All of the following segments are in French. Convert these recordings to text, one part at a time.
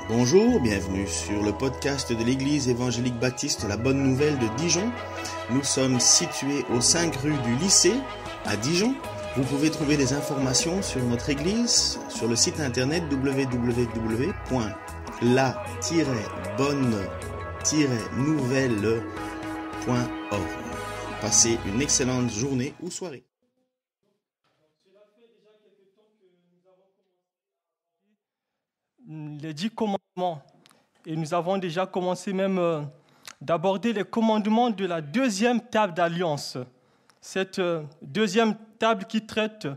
Bonjour, bienvenue sur le podcast de l'Église évangélique baptiste La Bonne Nouvelle de Dijon. Nous sommes situés aux 5 rues du lycée à Dijon. Vous pouvez trouver des informations sur notre Église sur le site internet www.la-bonne-nouvelle.org. Passez une excellente journée ou soirée. Les 10 commandements. Et nous avons déjà commencé même d'aborder les commandements de la deuxième table d'alliance. Cette deuxième table qui traite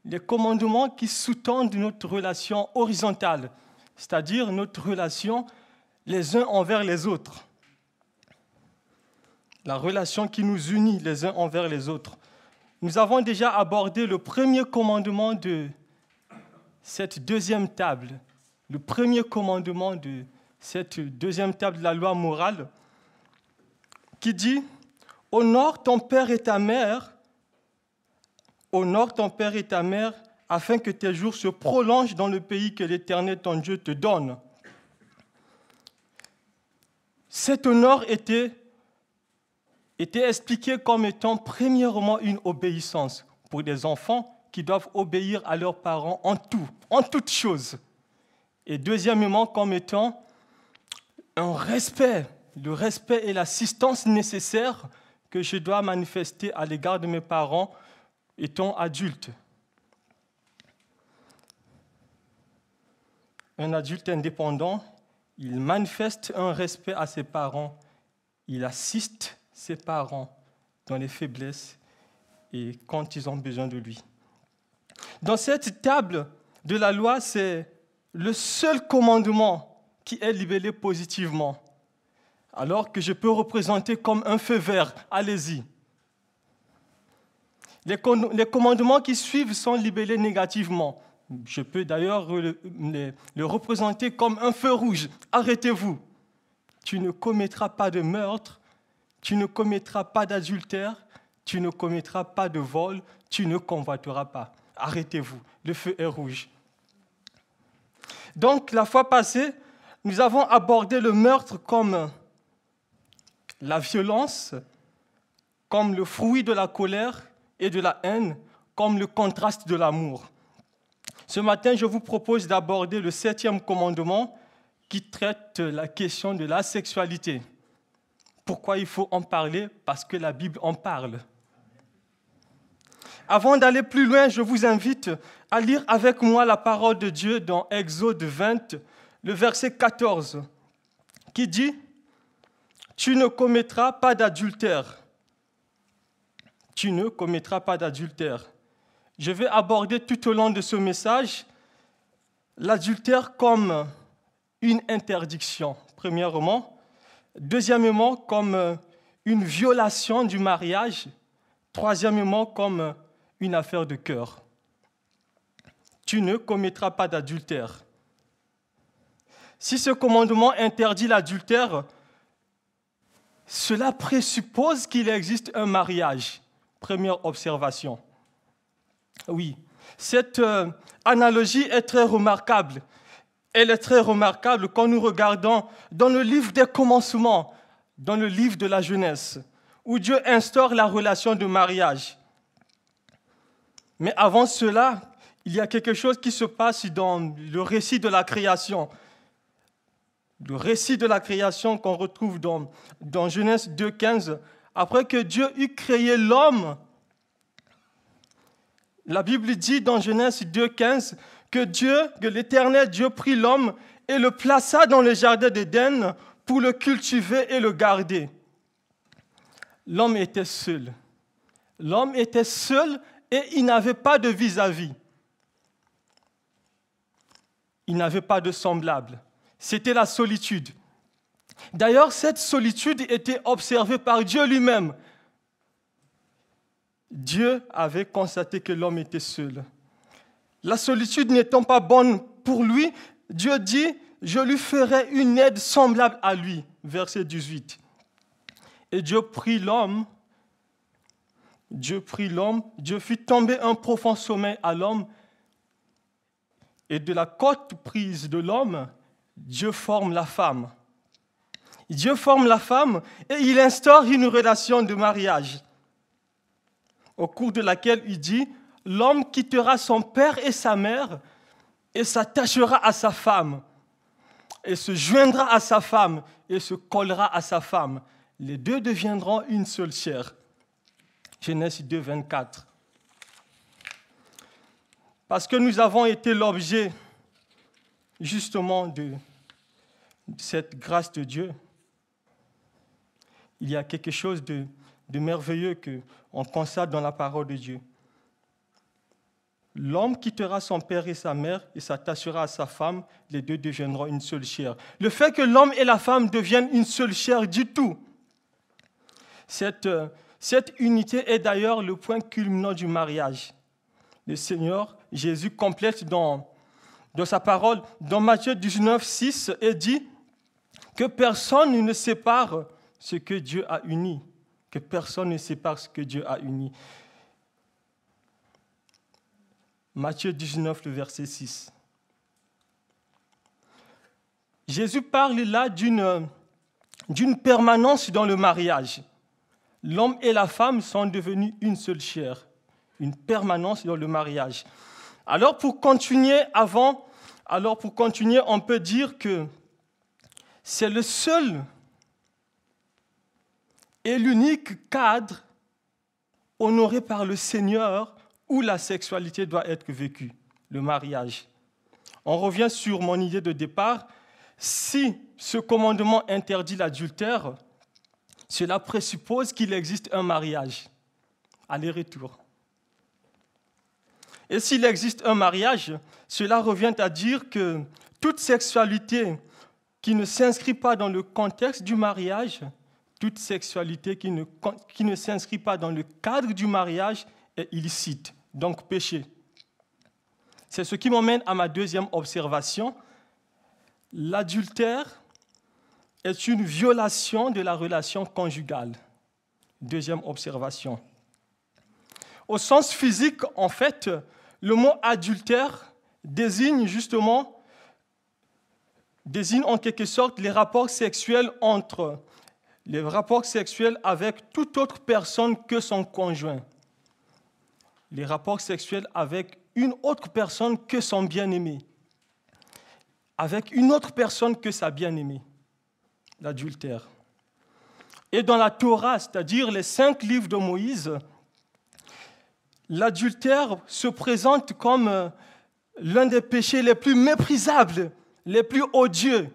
les commandements qui sous-tendent notre relation horizontale, c'est-à-dire notre relation les uns envers les autres. La relation qui nous unit les uns envers les autres. Nous avons déjà abordé le premier commandement de cette deuxième table. Le premier commandement de cette deuxième table de la loi morale qui dit « Honore ton père et ta mère, honore ton père et ta mère, afin que tes jours se prolongent dans le pays que l'Éternel ton Dieu te donne. » Cet honneur était expliqué comme étant premièrement une obéissance pour des enfants qui doivent obéir à leurs parents en toutes choses. Et deuxièmement, comme étant un respect, le respect et l'assistance nécessaire que je dois manifester à l'égard de mes parents étant adulte. Un adulte indépendant, il manifeste un respect à ses parents, il assiste ses parents dans les faiblesses et quand ils ont besoin de lui. Dans cette table de la loi, c'est le seul commandement qui est libellé positivement, alors que je peux représenter comme un feu vert. Allez-y. Les commandements qui suivent sont libellés négativement. Je peux d'ailleurs le représenter comme un feu rouge. Arrêtez-vous. Tu ne commettras pas de meurtre, tu ne commettras pas d'adultère, tu ne commettras pas de vol, tu ne convoiteras pas. Arrêtez-vous. Le feu est rouge. Donc, la fois passée, nous avons abordé le meurtre comme la violence, comme le fruit de la colère et de la haine, comme le contraste de l'amour. Ce matin, je vous propose d'aborder le 7e commandement qui traite la question de la sexualité. Pourquoi il faut en parler? Parce que la Bible en parle. Avant d'aller plus loin, je vous invite à lire avec moi la parole de Dieu dans Exode 20, le verset 14, qui dit « Tu ne commettras pas d'adultère. » Tu ne commettras pas d'adultère. Je vais aborder tout au long de ce message l'adultère comme une interdiction, premièrement. Deuxièmement, comme une violation du mariage. Troisièmement, comme une affaire de cœur. Tu ne commettras pas d'adultère. Si ce commandement interdit l'adultère, cela présuppose qu'il existe un mariage. Première observation. Oui, cette analogie est très remarquable. Elle est très remarquable quand nous regardons dans le livre des commencements, dans le livre de la Genèse, où Dieu instaure la relation de mariage. Mais avant cela, il y a quelque chose qui se passe dans le récit de la création. Le récit de la création qu'on retrouve dans Genèse 2,15. Après que Dieu eut créé l'homme, la Bible dit dans Genèse 2,15 que l'Éternel Dieu prit l'homme et le plaça dans le jardin d'Éden pour le cultiver et le garder. L'homme était seul. L'homme était seul et il n'avait pas de vis-à-vis. Il n'avait pas de semblable. C'était la solitude. D'ailleurs, cette solitude était observée par Dieu lui-même. Dieu avait constaté que l'homme était seul. La solitude n'étant pas bonne pour lui, Dieu dit « Je lui ferai une aide semblable à lui ». Verset 18. Et Dieu prit l'homme, Dieu fit tomber un profond sommeil à l'homme, et de la côte prise de l'homme, Dieu forme la femme. Dieu forme la femme et il instaure une relation de mariage au cours de laquelle il dit « L'homme quittera son père et sa mère et s'attachera à sa femme et se joindra à sa femme et se collera à sa femme. Les deux deviendront une seule chair. » Genèse 2, 24. Parce que nous avons été l'objet justement de cette grâce de Dieu, il y a quelque chose de merveilleux qu'on constate dans la parole de Dieu. L'homme quittera son père et sa mère et s'attachera à sa femme, les deux deviendront une seule chair. Le fait que l'homme et la femme deviennent une seule chair du tout, cette unité est d'ailleurs le point culminant du mariage. Le Seigneur Jésus complète dans sa parole, dans Matthieu 19, 6, et dit que personne ne sépare ce que Dieu a uni. Que personne ne sépare ce que Dieu a uni. Matthieu 19, le verset 6. Jésus parle là d'une permanence dans le mariage. L'homme et la femme sont devenus une seule chair. Une permanence dans le mariage. Alors pour continuer, on peut dire que c'est le seul et l'unique cadre honoré par le Seigneur où la sexualité doit être vécue, le mariage. On revient sur mon idée de départ. Si ce commandement interdit l'adultère, cela présuppose qu'il existe un mariage, aller-retour. Et s'il existe un mariage, cela revient à dire que toute sexualité qui ne s'inscrit pas dans le contexte du mariage, toute sexualité qui ne s'inscrit pas dans le cadre du mariage est illicite, donc péché. C'est ce qui m'emmène à ma deuxième observation. L'adultère est une violation de la relation conjugale. Deuxième observation. Au sens physique, en fait, le mot adultère désigne en quelque sorte les rapports sexuels avec toute autre personne que son conjoint. Les rapports sexuels avec une autre personne que son bien-aimé. Avec une autre personne que sa bien-aimée. L'adultère. Et dans la Torah, c'est-à-dire les 5 livres de Moïse, l'adultère se présente comme l'un des péchés les plus méprisables, les plus odieux,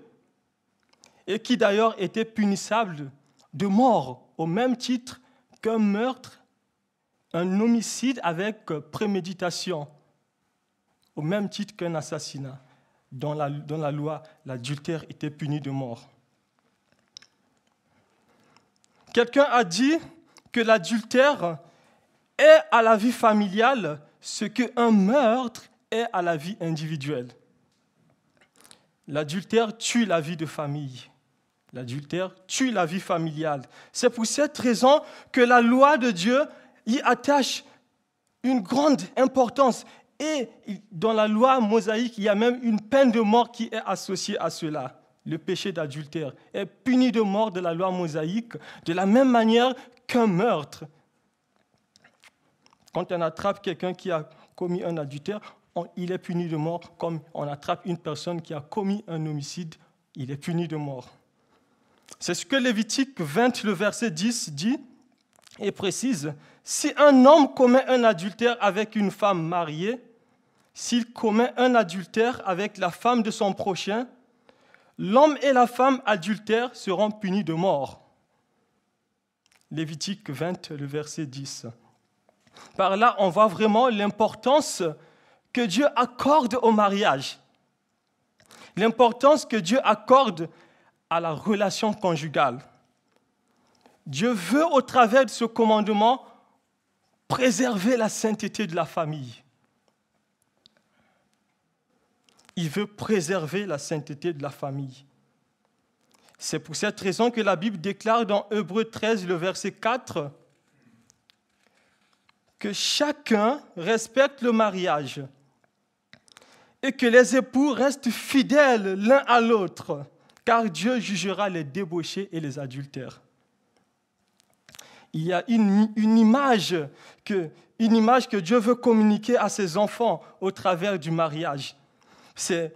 et qui d'ailleurs était punissable de mort, au même titre qu'un meurtre, un homicide avec préméditation, au même titre qu'un assassinat. Dans la loi, l'adultère était puni de mort. Quelqu'un a dit que l'adultère est à la vie familiale ce qu'un meurtre est à la vie individuelle. L'adultère tue la vie de famille. L'adultère tue la vie familiale. C'est pour cette raison que la loi de Dieu y attache une grande importance. Et dans la loi mosaïque, il y a même une peine de mort qui est associée à cela. Le péché d'adultère est puni de mort de la loi mosaïque de la même manière qu'un meurtre. Quand on attrape quelqu'un qui a commis un adultère, il est puni de mort, comme on attrape une personne qui a commis un homicide, il est puni de mort. C'est ce que Lévitique 20, le verset 10 dit et précise. Si un homme commet un adultère avec une femme mariée, s'il commet un adultère avec la femme de son prochain, l'homme et la femme adultères seront punis de mort. Lévitique 20, le verset 10. Par là, on voit vraiment l'importance que Dieu accorde au mariage, l'importance que Dieu accorde à la relation conjugale. Dieu veut, au travers de ce commandement, préserver la sainteté de la famille. Il veut préserver la sainteté de la famille. C'est pour cette raison que la Bible déclare dans Hébreux 13, le verset 4, que chacun respecte le mariage et que les époux restent fidèles l'un à l'autre, car Dieu jugera les débauchés et les adultères. Il y a une image que Dieu veut communiquer à ses enfants au travers du mariage. C'est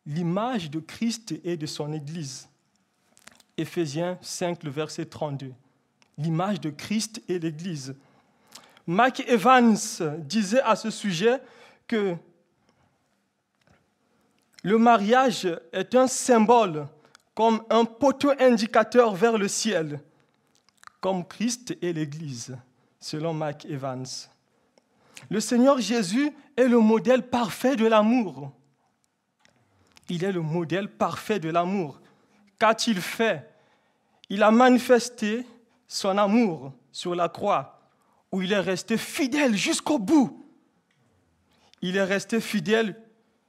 l'image de Christ et de son Église. Éphésiens 5, le verset 32. L'image de Christ et l'Église. Mike Evans disait à ce sujet que le mariage est un symbole, comme un poteau indicateur vers le ciel, comme Christ et l'Église, selon Mike Evans. Le Seigneur Jésus est le modèle parfait de l'amour. Il est le modèle parfait de l'amour. Qu'a-t-il fait? Il a manifesté son amour sur la croix, où il est resté fidèle jusqu'au bout. Il est resté fidèle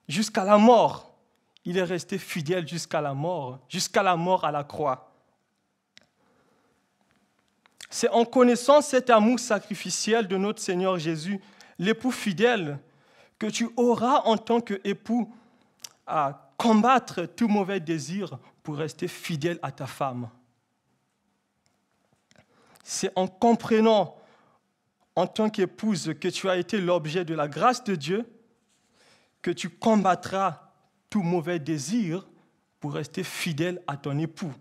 jusqu'à la mort. Il est resté fidèle jusqu'à la mort à la croix. C'est en connaissant cet amour sacrificiel de notre Seigneur Jésus, l'époux fidèle, que tu auras en tant qu'époux à combattre tout mauvais désir pour rester fidèle à ta femme. C'est en comprenant en tant qu'épouse que tu as été l'objet de la grâce de Dieu que tu combattras tout mauvais désir pour rester fidèle à ton époux.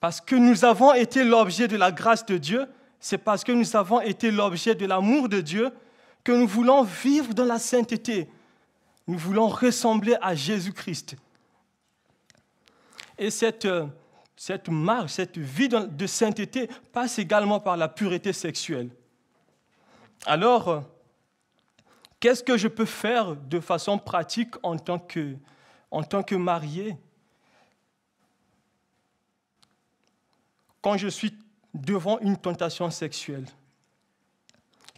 Parce que nous avons été l'objet de la grâce de Dieu, c'est parce que nous avons été l'objet de l'amour de Dieu que nous voulons vivre dans la sainteté. Nous voulons ressembler à Jésus-Christ. Et cette marche, cette vie de sainteté passe également par la pureté sexuelle. Alors, qu'est-ce que je peux faire de façon pratique en tant que marié quand je suis devant une tentation sexuelle?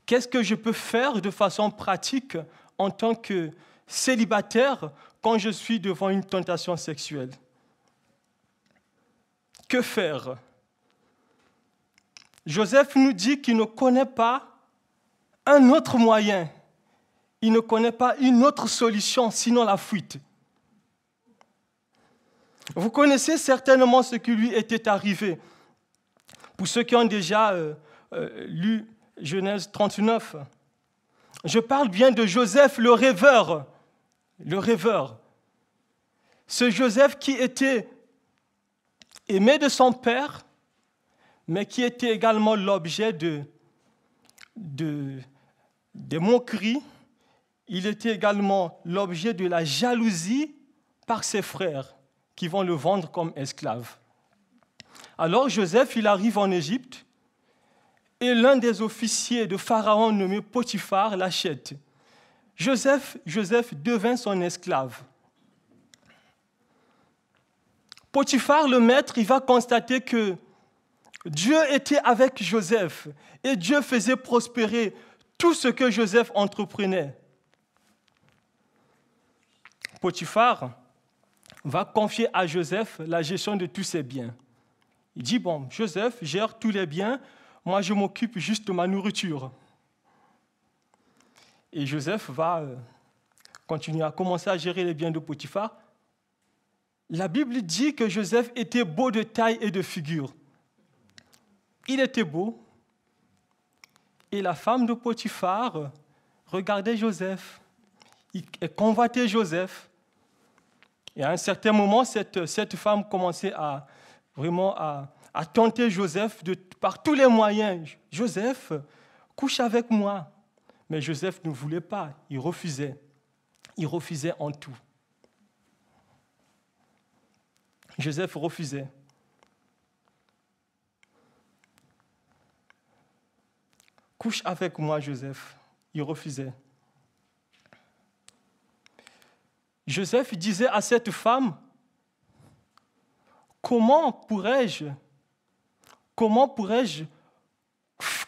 Qu'est-ce que je peux faire de façon pratique en tant que célibataire quand je suis devant une tentation sexuelle? Que faire? Joseph nous dit qu'il ne connaît pas un autre moyen. Il ne connaît pas une autre solution sinon la fuite. Vous connaissez certainement ce qui lui était arrivé. Pour ceux qui ont déjà lu Genèse 39, je parle bien de Joseph le rêveur. Le rêveur. Ce Joseph qui était aimé de son père, mais qui était également l'objet des moqueries. Il était également l'objet de la jalousie par ses frères qui vont le vendre comme esclave. Alors Joseph, il arrive en Égypte et l'un des officiers de Pharaon nommé Potiphar l'achète. Joseph devint son esclave. Potiphar, le maître, il va constater que Dieu était avec Joseph et Dieu faisait prospérer tout ce que Joseph entreprenait. Potiphar va confier à Joseph la gestion de tous ses biens. Il dit, bon, Joseph gère tous les biens, moi je m'occupe juste de ma nourriture. Et Joseph va continuer à commencer à gérer les biens de Potiphar. La Bible dit que Joseph était beau de taille et de figure. Il était beau. Et la femme de Potiphar regardait Joseph. Elle convoitait Joseph. Et à un certain moment, cette femme commençait à tenter Joseph par tous les moyens. Joseph, couche avec moi. Mais Joseph ne voulait pas. Il refusait. Il refusait en tout. Joseph refusait. Couche avec moi, Joseph. Il refusait. Joseph disait à cette femme, comment pourrais-je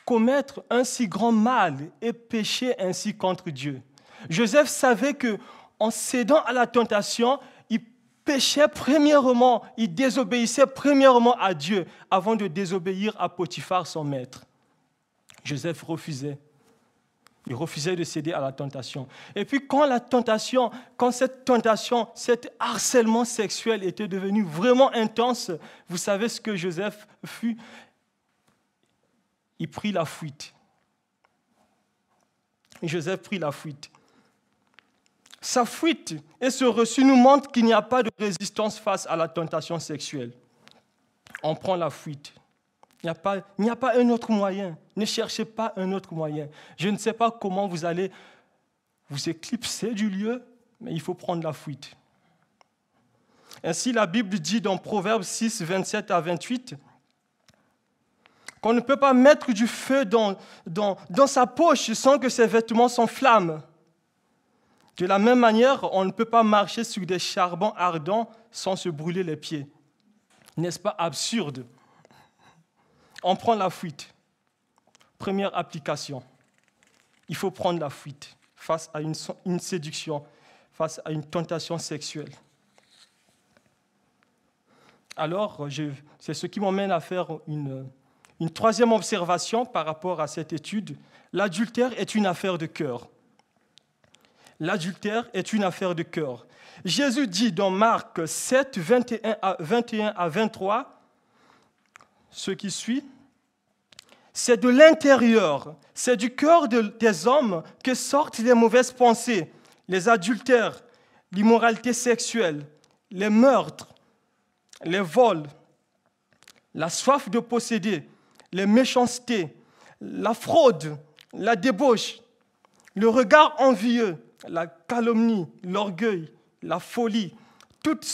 commettre un si grand mal et pécher ainsi contre Dieu? Joseph savait qu'en cédant à la tentation, il péchait premièrement, il désobéissait premièrement à Dieu avant de désobéir à Potiphar, son maître. Joseph refusait. Il refusait de céder à la tentation. Et puis quand cette tentation, cet harcèlement sexuel était devenu vraiment intense, vous savez ce que Joseph fut? Il prit la fuite. Joseph prit la fuite. Sa fuite et ce reçu nous montrent qu'il n'y a pas de résistance face à la tentation sexuelle. On prend la fuite. Il n'y a pas un autre moyen. Ne cherchez pas un autre moyen. Je ne sais pas comment vous allez vous éclipser du lieu, mais il faut prendre la fuite. Ainsi, la Bible dit dans Proverbes 6, 27 à 28, qu'on ne peut pas mettre du feu dans sa poche sans que ses vêtements s'enflamment. De la même manière, on ne peut pas marcher sur des charbons ardents sans se brûler les pieds. N'est-ce pas absurde? On prend la fuite. Première application. Il faut prendre la fuite face à une séduction, face à une tentation sexuelle. Alors, c'est ce qui m'emmène à faire une troisième observation par rapport à cette étude. L'adultère est une affaire de cœur. L'adultère est une affaire de cœur. Jésus dit dans Marc 7, 21 à 23, ce qui suit, c'est de l'intérieur, c'est du cœur des hommes que sortent les mauvaises pensées, les adultères, l'immoralité sexuelle, les meurtres, les vols, la soif de posséder, les méchancetés, la fraude, la débauche, le regard envieux, la calomnie, l'orgueil, la folie. Toutes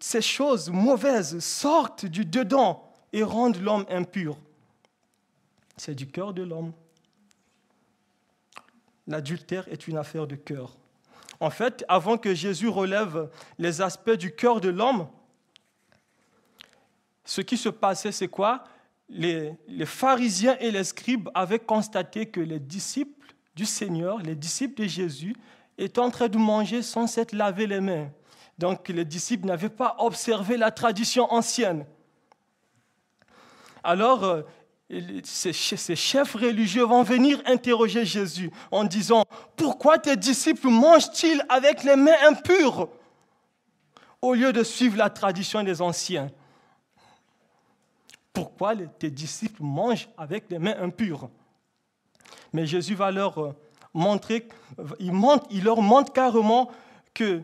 ces choses mauvaises sortent du dedans et rendent l'homme impur. C'est du cœur de l'homme. L'adultère est une affaire de cœur. En fait, avant que Jésus relève les aspects du cœur de l'homme, ce qui se passait, c'est quoi? Les pharisiens et les scribes avaient constaté que les disciples du Seigneur, les disciples de Jésus, étaient en train de manger sans s'être lavé les mains. Donc, les disciples n'avaient pas observé la tradition ancienne. Alors, ces chefs religieux vont venir interroger Jésus en disant « Pourquoi tes disciples mangent-ils avec les mains impures au lieu de suivre la tradition des anciens ?» Pourquoi tes disciples mangent avec les mains impures? Mais Jésus va leur montrer, il leur montre carrément que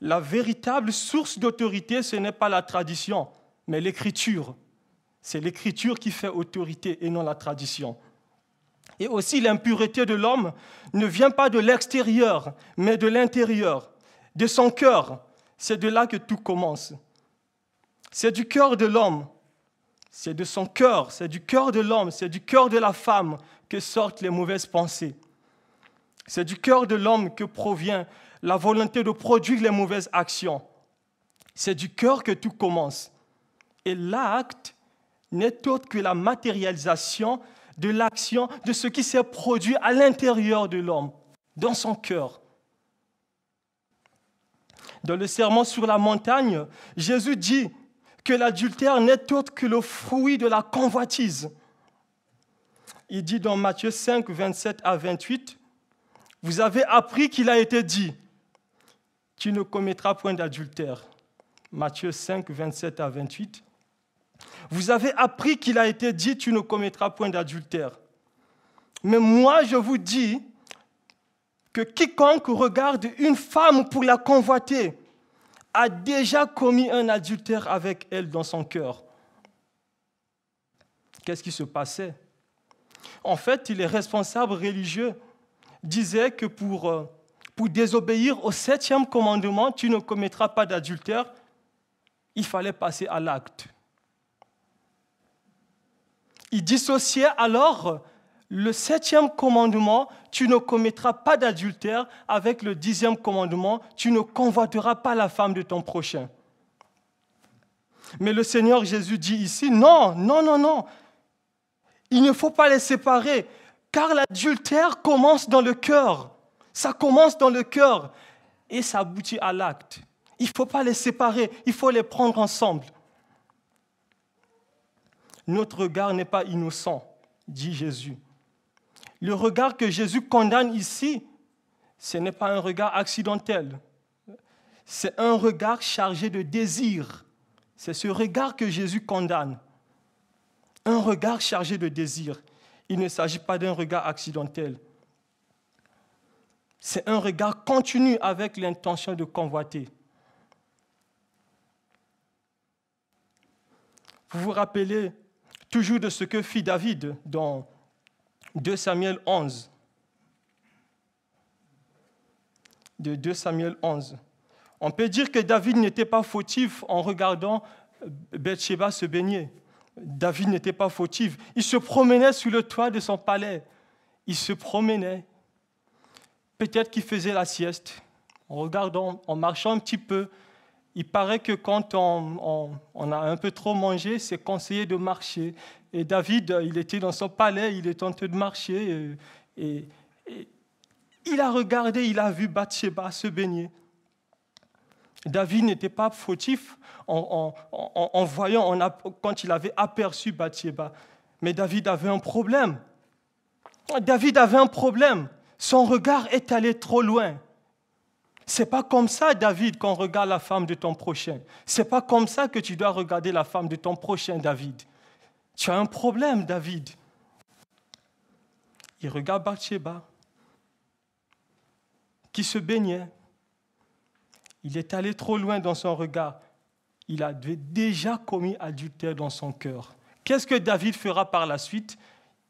la véritable source d'autorité, ce n'est pas la tradition, mais l'Écriture. C'est l'Écriture qui fait autorité et non la tradition. Et aussi, l'impureté de l'homme ne vient pas de l'extérieur, mais de l'intérieur, de son cœur. C'est de là que tout commence. C'est du cœur de l'homme. C'est de son cœur, c'est du cœur de l'homme, c'est du cœur de la femme que sortent les mauvaises pensées. C'est du cœur de l'homme que provient la volonté de produire les mauvaises actions. C'est du cœur que tout commence. Et l'acte n'est autre que la matérialisation de l'action, de ce qui s'est produit à l'intérieur de l'homme, dans son cœur. Dans le sermon sur la montagne, Jésus dit que l'adultère n'est autre que le fruit de la convoitise. Il dit dans Matthieu 5, 27 à 28, « Vous avez appris qu'il a été dit, tu ne commettras point d'adultère. » Matthieu 5, 27 à 28. « Vous avez appris qu'il a été dit, tu ne commettras point d'adultère. Mais moi, je vous dis que quiconque regarde une femme pour la convoiter a déjà commis un adultère avec elle dans son cœur. » Qu'est-ce qui se passait? En fait, les responsables religieux disaient que pour désobéir au 7e commandement, tu ne commettras pas d'adultère, il fallait passer à l'acte. Ils dissociaient alors le 7e commandement, tu ne commettras pas d'adultère, avec le 10e commandement, tu ne convoiteras pas la femme de ton prochain. Mais le Seigneur Jésus dit ici, non, non, non, non. Il ne faut pas les séparer, car l'adultère commence dans le cœur. Ça commence dans le cœur et ça aboutit à l'acte. Il ne faut pas les séparer, il faut les prendre ensemble. Notre regard n'est pas innocent, dit Jésus. Le regard que Jésus condamne ici, ce n'est pas un regard accidentel. C'est un regard chargé de désir. C'est ce regard que Jésus condamne. Un regard chargé de désir. Il ne s'agit pas d'un regard accidentel. C'est un regard continu avec l'intention de convoiter. Vous vous rappelez toujours de ce que fit David dans 2 Samuel 11. De 2 Samuel 11. On peut dire que David n'était pas fautif en regardant Bathsheba se baigner. David n'était pas fautif. Il se promenait sur le toit de son palais. Il se promenait. Peut-être qu'il faisait la sieste. En regardant, en marchant un petit peu. Il paraît que quand on a un peu trop mangé, c'est conseillé de marcher. Et David, il était dans son palais, il est en train de marcher. Et il a regardé, il a vu Bathsheba se baigner. David n'était pas fautif en voyant, quand il avait aperçu Bathsheba. Mais David avait un problème. David avait un problème. Son regard est allé trop loin. C'est pas comme ça, David, qu'on regarde la femme de ton prochain. C'est pas comme ça que tu dois regarder la femme de ton prochain, David. Tu as un problème, David. Il regarde Bathsheba, qui se baignait. Il est allé trop loin dans son regard. Il avait déjà commis adultère dans son cœur. Qu'est-ce que David fera par la suite?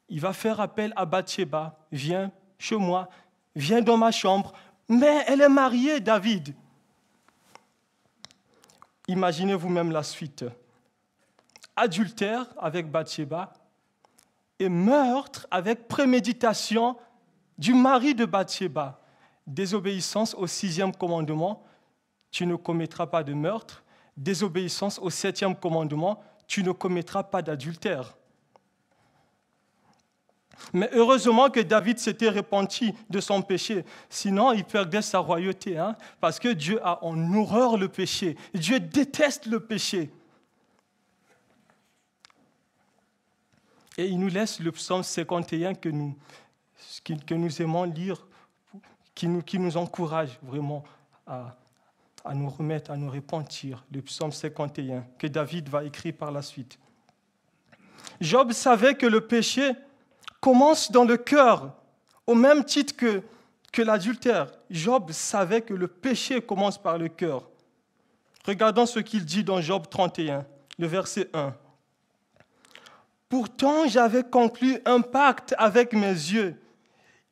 Il va faire appel à Bathsheba. Viens chez moi, viens dans ma chambre. Mais elle est mariée, David. Imaginez vous-même la suite. Adultère avec Bathsheba et meurtre avec préméditation du mari de Bathsheba. Désobéissance au 6e commandement, tu ne commettras pas de meurtre. Désobéissance au 7e commandement, tu ne commettras pas d'adultère. Mais heureusement que David s'était repenti de son péché. Sinon, il perdait sa royauté. Parce que Dieu a en horreur le péché. Dieu déteste le péché. Et il nous laisse le psaume 51 que nous aimons lire, qui nous encourage vraiment à nous remettre, à nous repentir. Le psaume 51 que David va écrire par la suite. Job savait que le péché commence dans le cœur, au même titre que l'adultère. Job savait que le péché commence par le cœur. Regardons ce qu'il dit dans Job 31, le verset 1. « Pourtant, j'avais conclu un pacte avec mes yeux.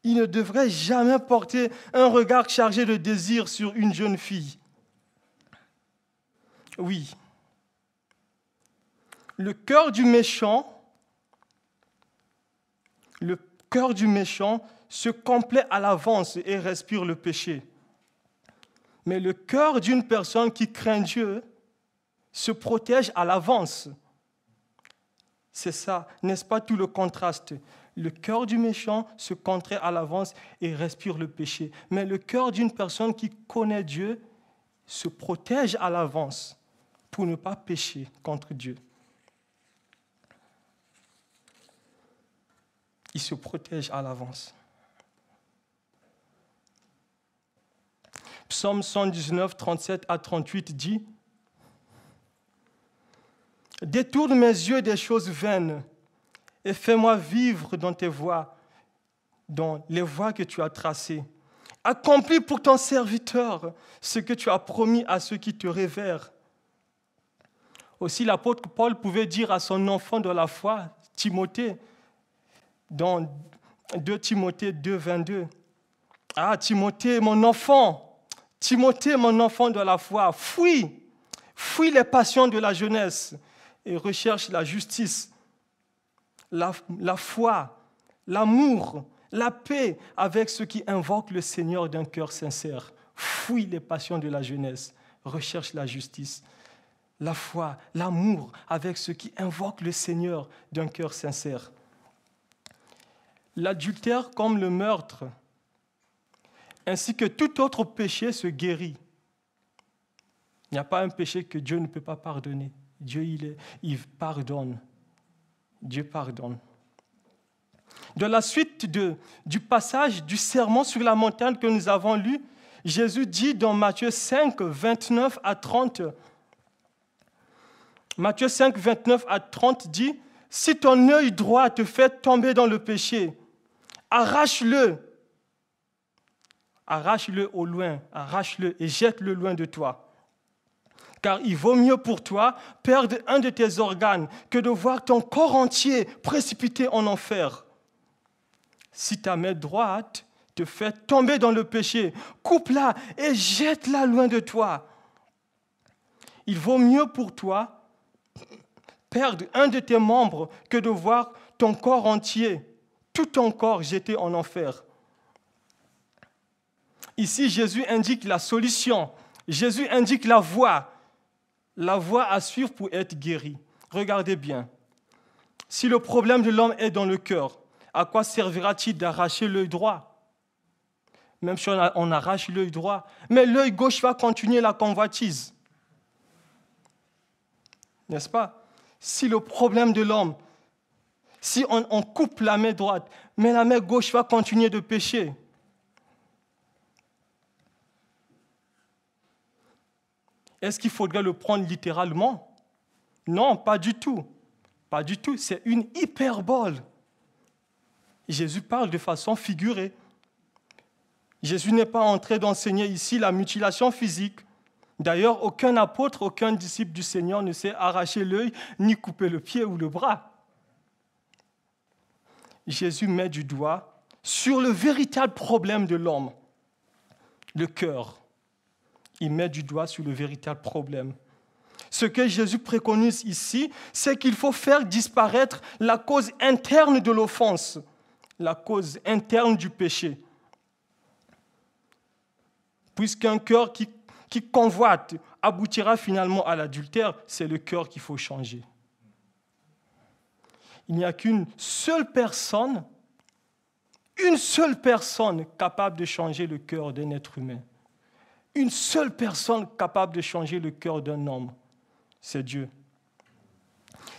Il ne devrait jamais porter un regard chargé de désir sur une jeune fille. » Oui. Le cœur du méchant se complaît à l'avance et respire le péché. Mais le cœur d'une personne qui craint Dieu se protège à l'avance. C'est ça, n'est-ce pas tout le contraste? Le cœur du méchant se contrait à l'avance et respire le péché. Mais le cœur d'une personne qui connaît Dieu se protège à l'avance pour ne pas pécher contre Dieu. Il se protège à l'avance. Psaume 119, 37 à 38 dit « Détourne mes yeux des choses vaines et fais-moi vivre dans tes voies, dans les voies que tu as tracées. Accomplis pour ton serviteur ce que tu as promis à ceux qui te révèrent. » Aussi l'apôtre Paul pouvait dire à son enfant de la foi, Timothée, dans 2 Timothée 2, 22. « Ah, Timothée, mon enfant de la foi, fuis les passions de la jeunesse et recherche la justice, la foi, l'amour, la paix avec ceux qui invoquent le Seigneur d'un cœur sincère. Fuis les passions de la jeunesse, recherche la justice, la foi, l'amour avec ceux qui invoquent le Seigneur d'un cœur sincère. » L'adultère comme le meurtre, ainsi que tout autre péché se guérit. Il n'y a pas un péché que Dieu ne peut pas pardonner. Dieu, il pardonne. Dieu pardonne. Dans la suite du passage du sermon sur la montagne que nous avons lu, Jésus dit dans Matthieu 5, 29 à 30, Matthieu 5, 29 à 30 dit, « Si ton œil droit te fait tomber dans le péché, arrache-le au loin, arrache-le et jette-le loin de toi. Car il vaut mieux pour toi perdre un de tes organes que de voir ton corps entier précipité en enfer. Si ta main droite te fait tomber dans le péché, coupe-la et jette-la loin de toi. Il vaut mieux pour toi perdre un de tes membres que de voir ton corps entier, tout ton corps jeté en enfer. » Ici, Jésus indique la solution. Jésus indique la voie à suivre pour être guéri. Regardez bien. Si le problème de l'homme est dans le cœur, à quoi servira-t-il d'arracher l'œil droit? Même si on arrache l'œil droit, mais l'œil gauche va continuer la convoitise. N'est-ce pas? Si le problème de l'homme, si on coupe la main droite, mais la main gauche va continuer de pécher. Est-ce qu'il faudrait le prendre littéralement? Non, pas du tout. Pas du tout, c'est une hyperbole. Jésus parle de façon figurée. Jésus n'est pas en train d'enseigner ici la mutilation physique. D'ailleurs, aucun apôtre, aucun disciple du Seigneur ne sait arracher l'œil ni couper le pied ou le bras. Jésus met du doigt sur le véritable problème de l'homme, le cœur. Il met du doigt sur le véritable problème. Ce que Jésus préconise ici, c'est qu'il faut faire disparaître la cause interne de l'offense, la cause interne du péché. Puisqu'un cœur qui convoite aboutira finalement à l'adultère, c'est le cœur qu'il faut changer. Il n'y a qu'une seule personne capable de changer le cœur d'un être humain. Une seule personne capable de changer le cœur d'un homme, c'est Dieu.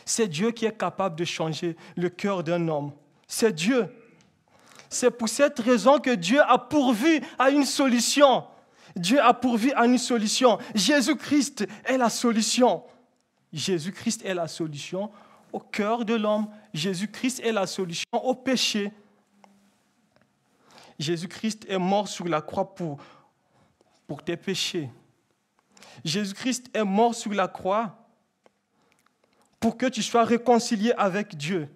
C'est Dieu qui est capable de changer le cœur d'un homme. C'est Dieu. C'est pour cette raison que Dieu a pourvu à une solution. Dieu a pourvu à une solution. Jésus-Christ est la solution. Jésus-Christ est la solution au cœur de l'homme. Jésus-Christ est la solution au péché. Jésus-Christ est mort sur la croix pour tes péchés. Jésus-Christ est mort sur la croix pour que tu sois réconcilié avec Dieu.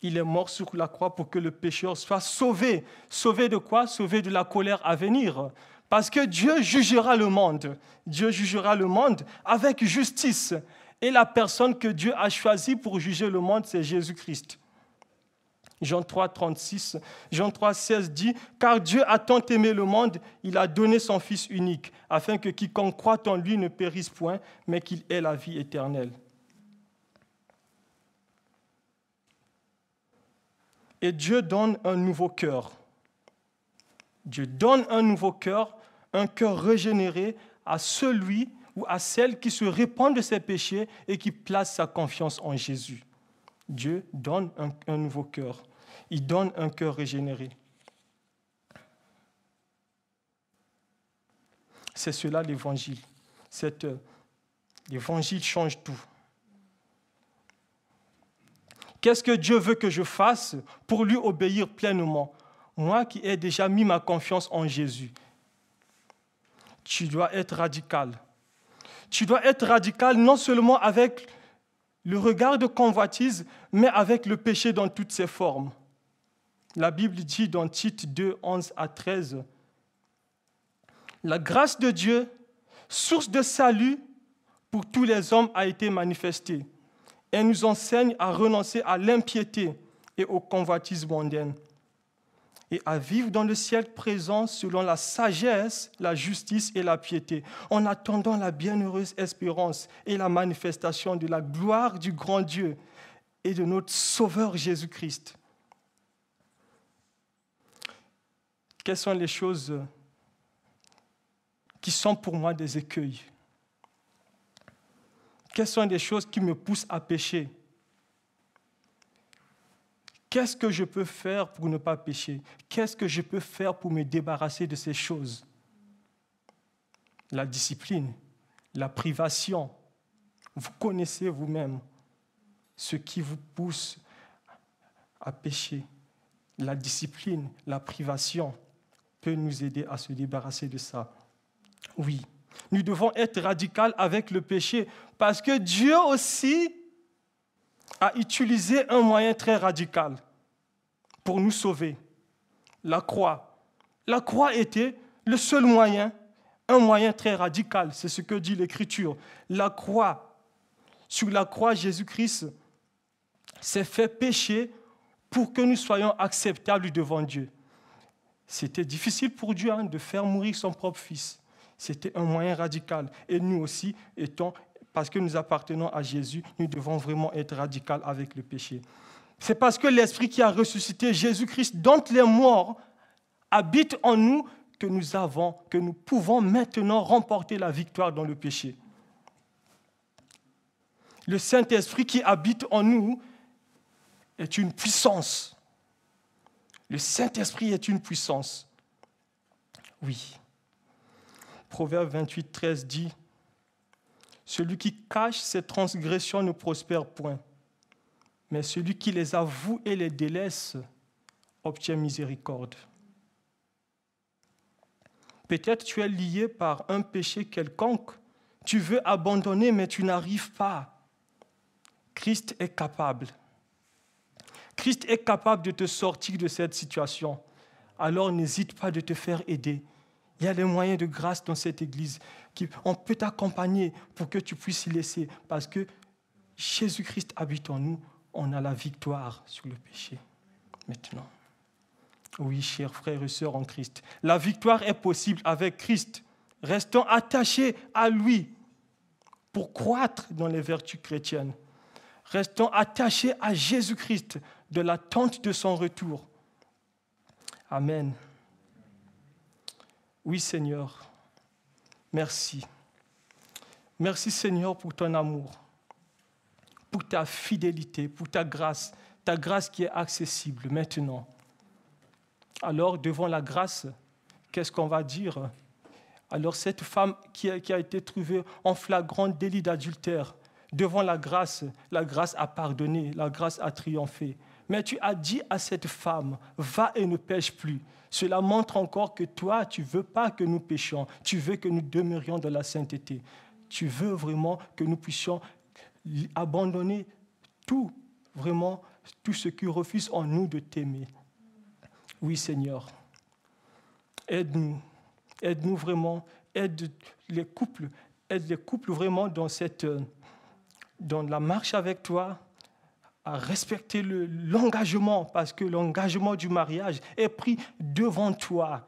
Il est mort sur la croix pour que le pécheur soit sauvé. Sauvé de quoi? Sauvé de la colère à venir. Parce que Dieu jugera le monde. Dieu jugera le monde avec justice. Et la personne que Dieu a choisie pour juger le monde, c'est Jésus-Christ. Jean 3, 36, Jean 3, 16 dit « Car Dieu a tant aimé le monde, il a donné son Fils unique, afin que quiconque croit en lui ne périsse point, mais qu'il ait la vie éternelle. » Et Dieu donne un nouveau cœur. Dieu donne un nouveau cœur, un cœur régénéré à celui ou à celle qui se répand de ses péchés et qui place sa confiance en Jésus. Dieu donne un nouveau cœur. Il donne un cœur régénéré. C'est cela l'évangile. L'évangile change tout. Qu'est-ce que Dieu veut que je fasse pour lui obéir pleinement? Moi qui ai déjà mis ma confiance en Jésus. Tu dois être radical. Tu dois être radical non seulement avec le regard de convoitise, mais avec le péché dans toutes ses formes. La Bible dit dans Tite 2, 11 à 13, « La grâce de Dieu, source de salut pour tous les hommes, a été manifestée. Elle nous enseigne à renoncer à l'impiété et aux convoitises mondaines et à vivre dans le siècle présent selon la sagesse, la justice et la piété, en attendant la bienheureuse espérance et la manifestation de la gloire du grand Dieu et de notre Sauveur Jésus-Christ. » Quelles sont les choses qui sont pour moi des écueils? Quelles sont les choses qui me poussent à pécher? Qu'est-ce que je peux faire pour ne pas pécher? Qu'est-ce que je peux faire pour me débarrasser de ces choses? La discipline, la privation. Vous connaissez vous-même ce qui vous pousse à pécher. La discipline, la privation peut nous aider à se débarrasser de ça. Oui, nous devons être radicaux avec le péché parce que Dieu aussi a utilisé un moyen très radical pour nous sauver. La croix. La croix était le seul moyen, un moyen très radical, c'est ce que dit l'Écriture. La croix. Sur la croix, Jésus-Christ s'est fait pécher pour que nous soyons acceptables devant Dieu. C'était difficile pour Dieu de faire mourir son propre fils. C'était un moyen radical. Et nous aussi, parce que nous appartenons à Jésus, nous devons vraiment être radicaux avec le péché. C'est parce que l'Esprit qui a ressuscité Jésus-Christ d'entre les morts habite en nous que nous pouvons maintenant remporter la victoire dans le péché. Le Saint-Esprit qui habite en nous est une puissance. Le Saint-Esprit est une puissance. Oui. Proverbe 28, 13 dit « Celui qui cache ses transgressions ne prospère point, mais celui qui les avoue et les délaisse obtient miséricorde. » Peut-être tu es lié par un péché quelconque. Tu veux abandonner, mais tu n'arrives pas. Christ est capable. Christ est capable de te sortir de cette situation. Alors n'hésite pas de te faire aider. Il y a des moyens de grâce dans cette église. On peut t'accompagner pour que tu puisses y laisser. Parce que Jésus-Christ habite en nous. On a la victoire sur le péché. Maintenant. Oui, chers frères et sœurs en Christ. La victoire est possible avec Christ. Restons attachés à lui pour croître dans les vertus chrétiennes. Restons attachés à Jésus-Christ de l'attente de son retour. Amen. Oui, Seigneur, merci. Merci, Seigneur, pour ton amour, pour ta fidélité, pour ta grâce qui est accessible maintenant. Alors, devant la grâce, qu'est-ce qu'on va dire? Alors, cette femme qui a été trouvée en flagrant délit d'adultère, devant la grâce a pardonné, la grâce a triomphé. Mais tu as dit à cette femme, va et ne pêche plus. Cela montre encore que toi, tu ne veux pas que nous péchions. Tu veux que nous demeurions dans la sainteté. Tu veux vraiment que nous puissions abandonner tout, vraiment, tout ce qui refuse en nous de t'aimer. Oui, Seigneur, aide-nous vraiment, aide les couples vraiment dans la marche avec toi, à respecter l'engagement, parce que l'engagement du mariage est pris devant toi.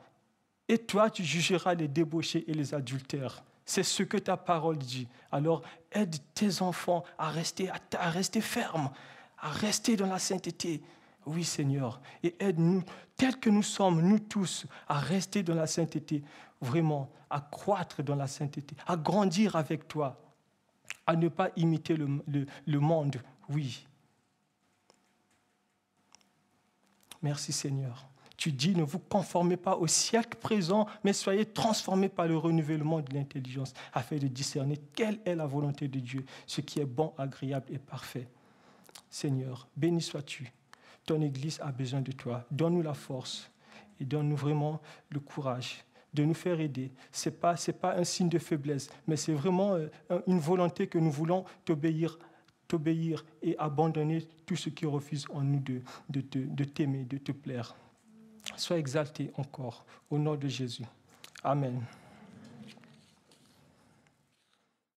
Et toi, tu jugeras les débauchés et les adultères. C'est ce que ta parole dit. Alors, aide tes enfants à rester fermes, à rester dans la sainteté. Oui, Seigneur. Et aide-nous, tels que nous sommes, nous tous, à rester dans la sainteté. Vraiment, à croître dans la sainteté, à grandir avec toi, à ne pas imiter le monde. Oui. Merci Seigneur. Tu dis, ne vous conformez pas au siècle présent, mais soyez transformés par le renouvellement de l'intelligence, afin de discerner quelle est la volonté de Dieu, ce qui est bon, agréable et parfait. Seigneur, béni sois-tu. Ton Église a besoin de toi. Donne-nous la force et donne-nous vraiment le courage de nous faire aider. Ce n'est pas un signe de faiblesse, mais c'est vraiment une volonté que nous voulons t'obéir et abandonner tout ce qui refuse en nous de t'aimer, de te plaire. Sois exalté encore au nom de Jésus. Amen.